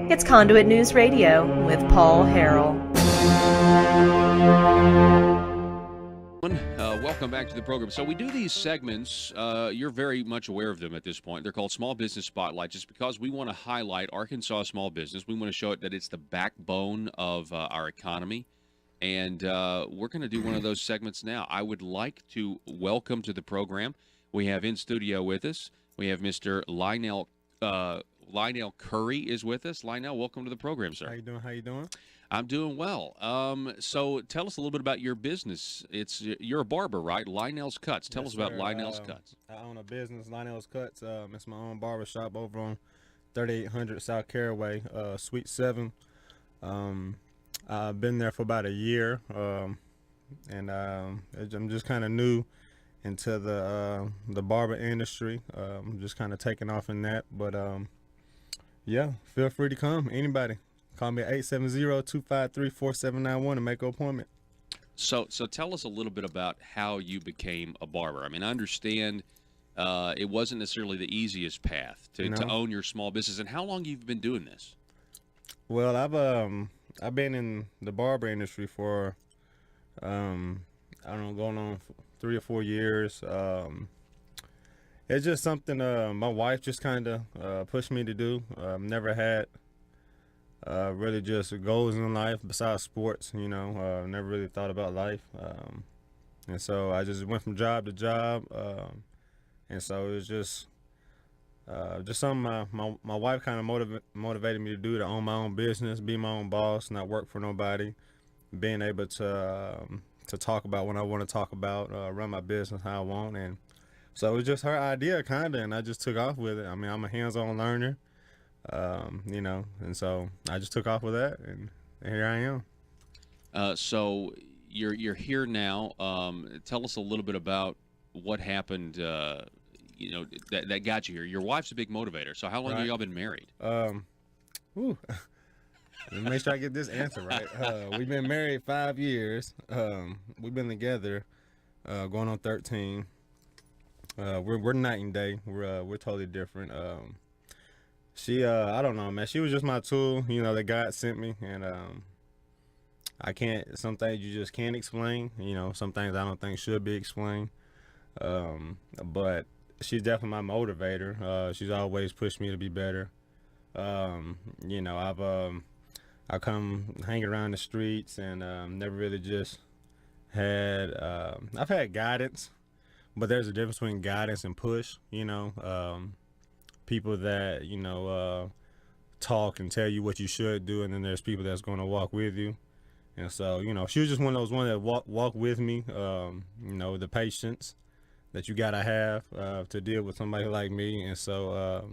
It's Conduit News Radio with Paul Harrell. Welcome back to the program. So we do these segments. You're very much aware of them at this point. They're called Small Business Spotlight, just because we want to highlight Arkansas small business. We want to show it that it's the backbone of our economy. And we're going to do one of those segments now. I would like to welcome to the program. We have in studio with us, we have Mr. Lynell Currie is with us. Lynell, welcome to the program, sir. How you doing? I'm doing well. So tell us a little bit about your business. You're a barber, right? Lynell's Cuts. Tell us about Lynell's Cuts. I own a business, Lynell's Cuts. It's my own barber shop over on 3800 South Caraway, Suite 7. I've been there for about a year, and I'm just kind of new into the barber industry. I'm just kind of taking off in that, but yeah, feel free to come. Anybody. Call me at 870-253-4791 and make an appointment. So tell us a little bit about how you became a barber. I mean, I understand it wasn't necessarily the easiest path to own your small business. And how long you've been doing this? Well, I've been in the barber industry for I don't know, going on 3 or 4 years. It's just something my wife just kind of pushed me to do. Never had really just goals in life besides sports, never really thought about life. And so I just went from job to job. And so it was just something my wife kind of motivated me to do, to own my own business, be my own boss, not work for nobody, being able to talk about what I want to talk about, run my business how I want. And so it was just her idea kind of, and I just took off with it. I mean, I'm a hands-on learner. And so I just took off with that, and here I am. So you're here now. Tell us a little bit about what happened. That got you here. Your wife's a big motivator. So how long have y'all been married? Let me make sure I get this answer right. We've been married 5 years. We've been together, going on 13. We're night and day. We're totally different. She, I don't know, man. She was just my tool, that God sent me, and some things you just can't explain. Some things I don't think should be explained. But she's definitely my motivator. She's always pushed me to be better. I come hang around the streets and never really just had. I've had guidance, but there's a difference between guidance and push. People that talk and tell you what you should do, and then there's people that's going to walk with you. And so she was just one of those ones that walk with me. The patience that you gotta have to deal with somebody like me. And so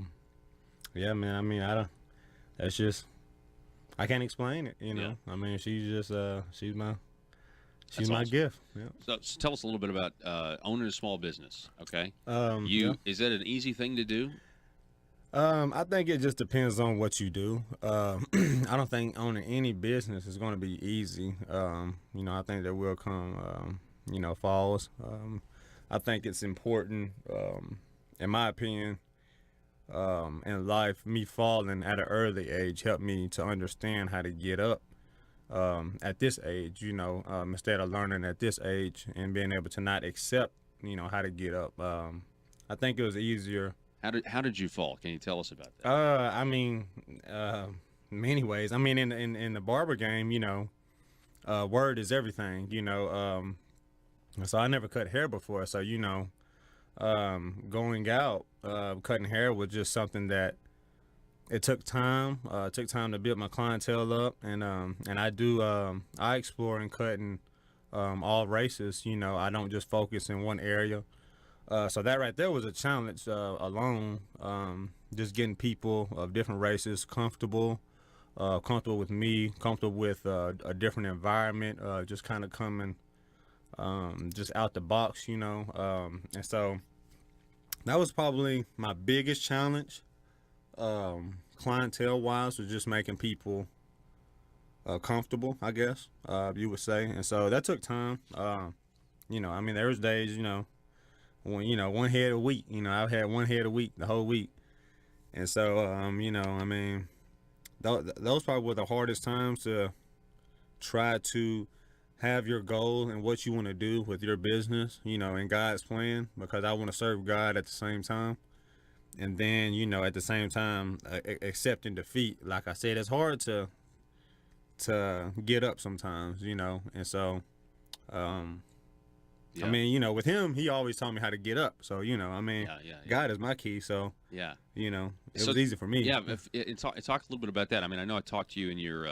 yeah, man, I mean, I can't explain it. Yeah. I mean, she's my awesome. gift. Yeah. So tell us a little bit about owning a small business. Okay. Is that an easy thing to do? I think it just depends on what you do. I don't think owning any business is going to be easy. I think there will come, falls. I think it's important, in my opinion, in life, me falling at an early age helped me to understand how to get up at this age, instead of learning at this age and being able to not accept, how to get up. I think it was easier. How did you fall? Can you tell us about that? I mean, many ways. I mean, in the barber game, word is everything. So I never cut hair before. So going out, cutting hair was just something that it took time. It took time to build my clientele up, and I explore in cutting all races. I don't just focus in one area. So that right there was a challenge alone, just getting people of different races comfortable with me, comfortable with a different environment, just kind of coming just out the box, and so that was probably my biggest challenge, clientele-wise, was just making people comfortable, I guess you would say. And so that took time. I mean, there was days, one head a week. I've had one head a week the whole week. And so, I mean, those probably were the hardest times to try to have your goal and what you want to do with your business, in God's plan, because I want to serve God at the same time. And then, at the same time, accepting defeat. Like I said, it's hard to get up sometimes, and so, Yeah. I mean, with him, he always taught me how to get up. So, God is my key. So, Yeah. it So, was easy for me. Yeah, talk a little bit about that. I mean, I know I talked to you in your,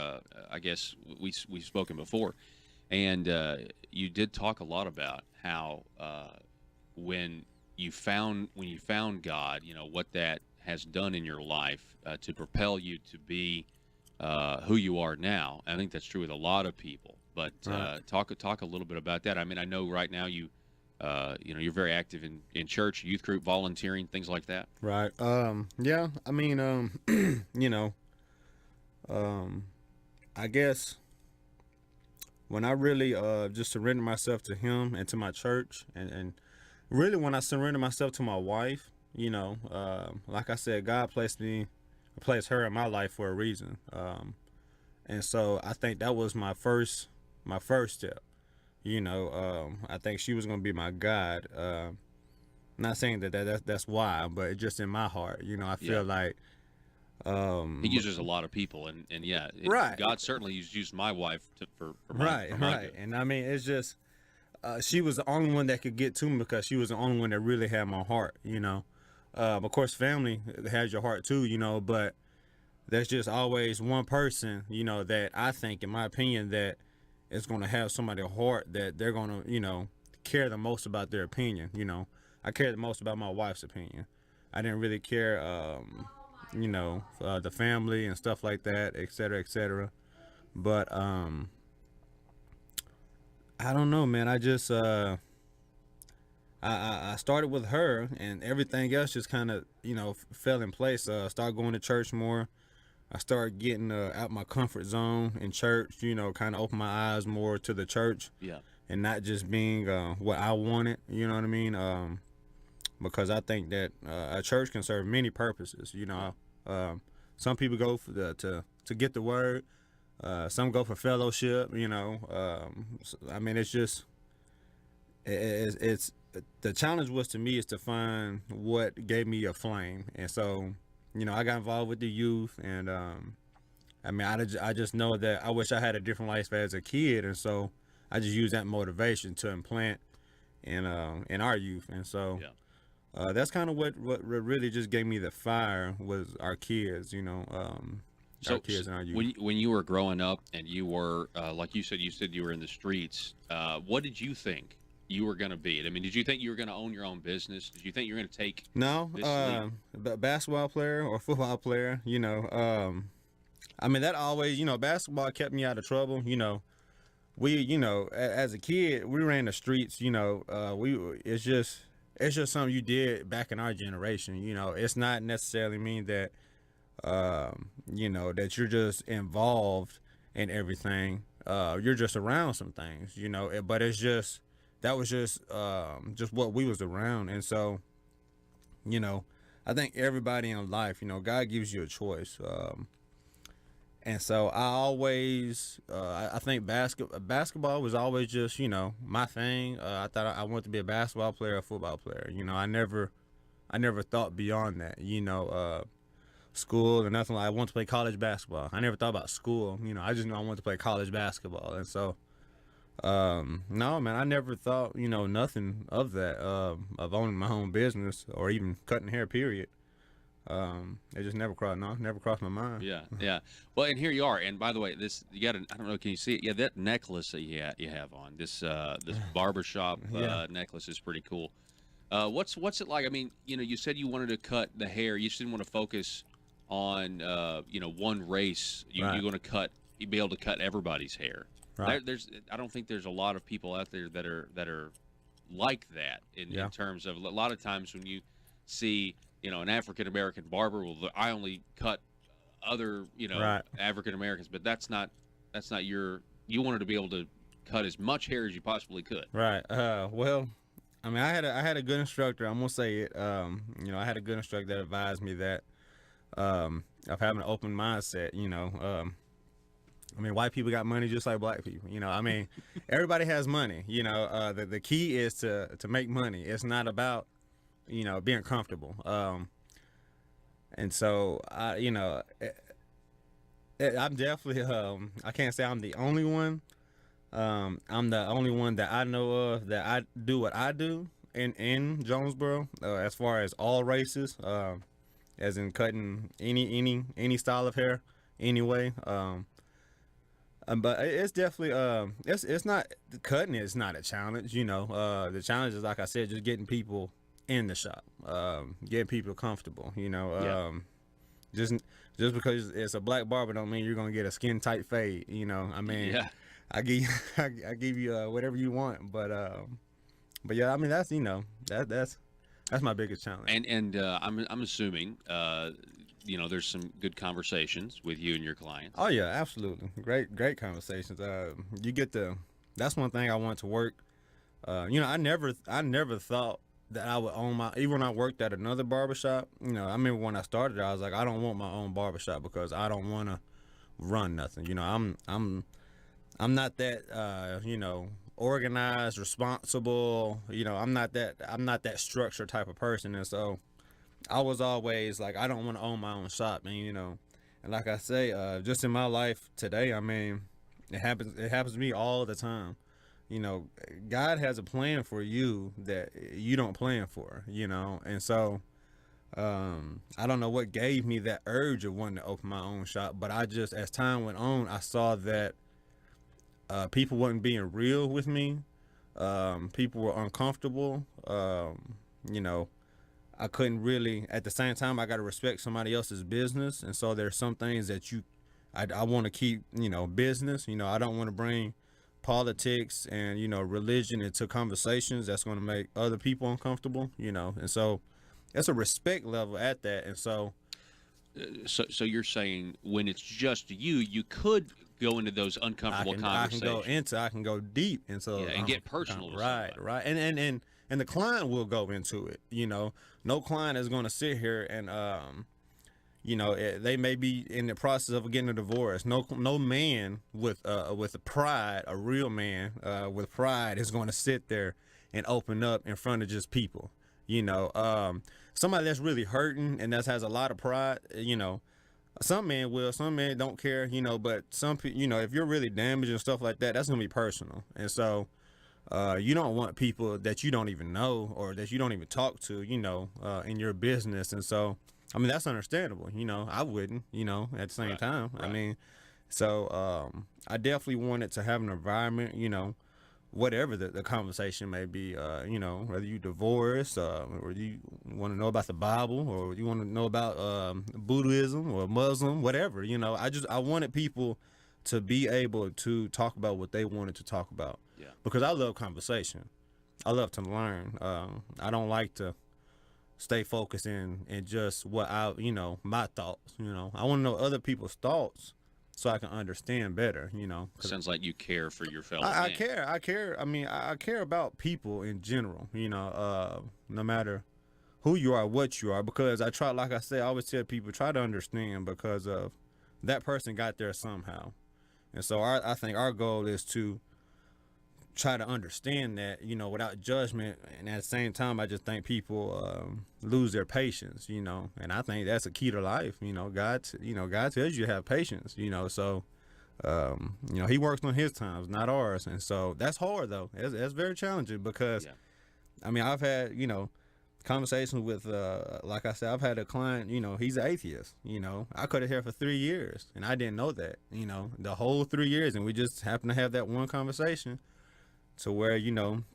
I guess we've spoken before, and you did talk a lot about how when you found God, what that has done in your life to propel you to be who you are now. I think that's true with a lot of people. But Right. talk a little bit about that. I mean, I know right now you're very active in church, youth group, volunteering, things like that. Right. Yeah. I mean, um, I guess when I really just surrender myself to him and to my church, and really when I surrender myself to my wife, like I said, God placed her in my life for a reason. And so I think that was my first step. I think she was gonna be my guide. Not saying that's why, but just in my heart, I Yeah. feel like He uses a lot of people, and yeah, Right. God certainly used my wife for my right, for my right, good. and I mean it's just she was the only one that could get to me because she was the only one that really had my heart. Of course, family has your heart too, but there's just always one person, that I think, in my opinion, that is going to have somebody's heart that they're going to, care the most about their opinion. I care the most about my wife's opinion. I didn't really care, the family and stuff like that, et cetera, et cetera. But I don't know, man. I just I started with her, and everything else just kind of fell in place. Started going to church more. I started getting out my comfort zone in church, kind of open my eyes more to the church Yeah, and not just being what I wanted, you know what I mean? Because I think that a church can serve many purposes, some people go for to get the word, some go for fellowship, I mean, it's just, it's the challenge was to me is to find what gave me a flame. And so, I got involved with the youth, and I mean, I just know that I wish I had a different life as a kid, and so I just use that motivation to implant in our youth. And so yeah. that's kind of what really just gave me the fire was our kids, So our kids and our youth. when you were growing up and you were like you said you were in the streets, what did you think you were going to be? I mean, did you think you were going to own your own business? Did you think you were going to take No, this leap? basketball player or football player, I mean, that always, basketball kept me out of trouble. We, as a kid, we ran the streets. It's just something you did back in our generation. It's not necessarily mean that, that you're just involved in everything. You're just around some things, but it's just that was just what we was around. And so, I think everybody in life, God gives you a choice. And so I always, I think basketball was always just, my thing. I thought I wanted to be a basketball player, a football player. I never thought beyond that. School or nothing like. I wanted to play college basketball. I never thought about school. I just knew I wanted to play college basketball. And so, no, man, I never thought, nothing of that, of owning my own business or even cutting hair. Period. It just never crossed my mind. Yeah, yeah. Well, and here you are. And by the way, this you got. I don't know. Can you see it? Yeah, that necklace that you have on this barbershop Yeah. necklace is pretty cool. What's it like? I mean, you said you wanted to cut the hair. You just didn't want to focus on one race. You're Right. going to cut. You'd be able to cut everybody's hair. Right. I don't think there's a lot of people out there that are like that Yeah. in terms of a lot of times when you see an African American barber, well, I only cut other Right. African Americans, but that's not you wanted to be able to cut as much hair as you possibly could. Right. Well, I mean, I had a good instructor. I'm gonna say it. I had a good instructor that advised me that of having an open mindset. I mean, white people got money just like black people. I mean, everybody has money. The key is to make money. It's not about being comfortable. And so I'm definitely I can't say I'm the only one. I'm the only one that I know of that I do what I do in Jonesboro, as far as all races, as in cutting any style of hair anyway. But it's definitely it's not, cutting is not a challenge. The challenge is, like I said, just getting people in the shop, getting people comfortable. Just because it's a black barber don't mean you're gonna get a skin tight fade. I mean, Yeah. I give you whatever you want, but yeah, I mean, that's that's my biggest challenge. And I'm assuming there's some good conversations with you and your clients. Oh yeah, absolutely. Great conversations. You get that's one thing I want to work. I never thought that I would own even when I worked at another barbershop. I remember when I started, I was like, I don't want my own barbershop because I don't want to run nothing. I'm not that organized, responsible. I'm not that structured type of person, and so I was always like, I don't want to own my own shop, and and like I say, just in my life today, I mean, it happens to me all the time. God has a plan for you that you don't plan for, and so I don't know what gave me that urge of wanting to open my own shop, but I just, as time went on, I saw that people weren't being real with me. People were uncomfortable. I couldn't really, at the same time, I got to respect somebody else's business. And so there's some things that I want to keep, business. I don't want to bring politics and, religion into conversations that's going to make other people uncomfortable, and so it's a respect level at that. And so So you're saying when it's just you could go into those uncomfortable conversations. I can go deep into and get personal. With right, somebody. right, and the client will go into it. No client is going to sit here and they may be in the process of getting a divorce. No man with a pride, a real man with pride, is going to sit there and open up in front of just people. Somebody that's really hurting and that has a lot of pride. Some men will, some men don't care. But some people, if you're really damaged and stuff like that, that's gonna be personal. And so you don't want people that you don't even know or that you don't even talk to, in your business. And so, I mean, that's understandable. I wouldn't, at the same time. Right. I mean, so I definitely wanted to have an environment, whatever the conversation may be, whether you divorce, or you want to know about the Bible, or you want to know about Buddhism or Muslim, whatever. I wanted people to be able to talk about what they wanted to talk about. Yeah. Because I love conversation. I love to learn. I don't like to stay focused in just what my thoughts. I want to know other people's thoughts so I can understand better. Sounds like you care for your fellow I man. care. I care. I mean, I care about people in general. No matter who you are, what you are, because I try. Like I say, I always tell people, try to understand, because of that person got there somehow, and so I think our goal is to try to understand that, without judgment. And at the same time, I just think people lose their patience, and I think that's a key to life. God tells you to have patience, so, he works on his times, not ours. And so that's hard though. It's very challenging because, I mean, I've had, conversations with, like I said, I've had a client, he's an atheist, I cut his hair for 3 years and I didn't know that, the whole 3 years. And we just happened to have that one conversation to where,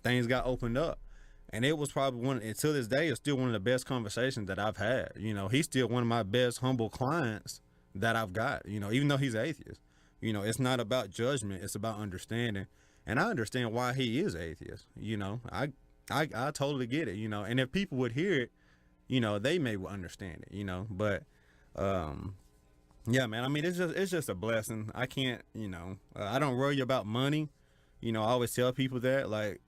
things got opened up. And it was probably until this day, it's still one of the best conversations that I've had. He's still one of my best humble clients that I've got, even though he's atheist. It's not about judgment, it's about understanding. And I understand why he is atheist. I totally get it, and if people would hear it, they may understand it, but yeah, man, I mean, it's just a blessing. I can't, I don't worry about money. I always tell people that, like,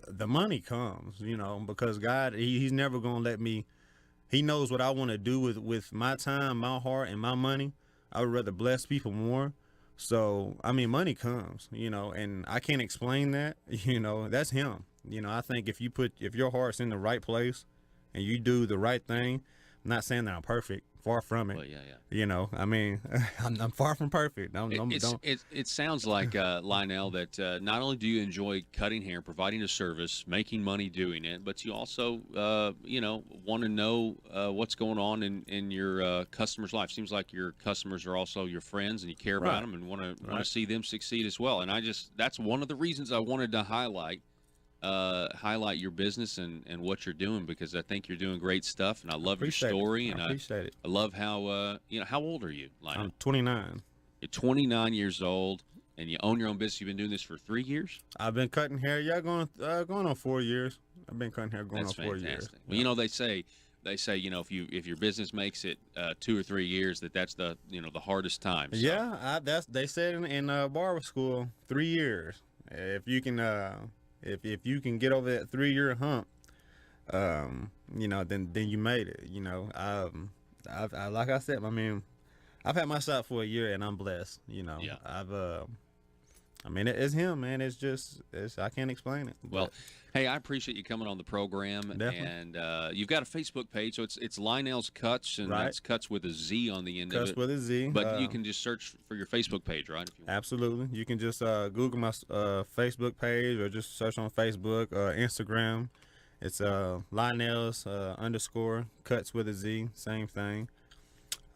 the money comes, because God, he's never going to let me, he knows what I want to do with my time, my heart, and my money. I would rather bless people more. So, I mean, money comes, and I can't explain that, that's him. I think if your heart's in the right place and you do the right thing, I'm not saying that I'm perfect, far from it. Well, yeah. I mean, I'm far from perfect. It sounds like, Lynell, that not only do you enjoy cutting hair, providing a service, making money doing it, but you also, want to know what's going on in your customers' life. Seems like your customers are also your friends, and you care about them and want to see them succeed as well. And that's one of the reasons I wanted to highlight your business and what you're doing, because I think you're doing great stuff, and I love your story. And I appreciate it. I love how how old are you, Lynell? I'm 29. You're 29 years old, and you own your own business. You've been doing this for 3 years. I've been cutting hair. Yeah, going on 4 years. I've been cutting hair going on 4 years. Well, they say if your business makes it 2 or 3 years, that's the the hardest time. So. Yeah, they said in barber school 3 years. If you can if you can get over that 3-year hump, then you made it. I've like I said, I mean, I've had my shot for a year and I'm blessed. Yeah. I mean, it's him, man. I can't explain it. Well, hey, I appreciate you coming on the program. Definitely. And you've got a Facebook page, so it's Lynell's Cuts, and that's Cuts with a Z on the end of it. Cuts with a Z. But you can just search for your Facebook page, right? If you want. Absolutely. You can just Google my Facebook page, or just search on Facebook, Instagram. It's Lynell's _ Cuts with a Z, same thing.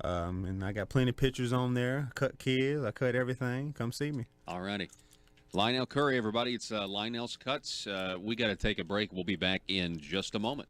And I got plenty of pictures on there. Cut kids, I cut everything. Come see me. All righty. Lynell Currie, everybody. It's Lynell's Cuts. We got to take a break. We'll be back in just a moment.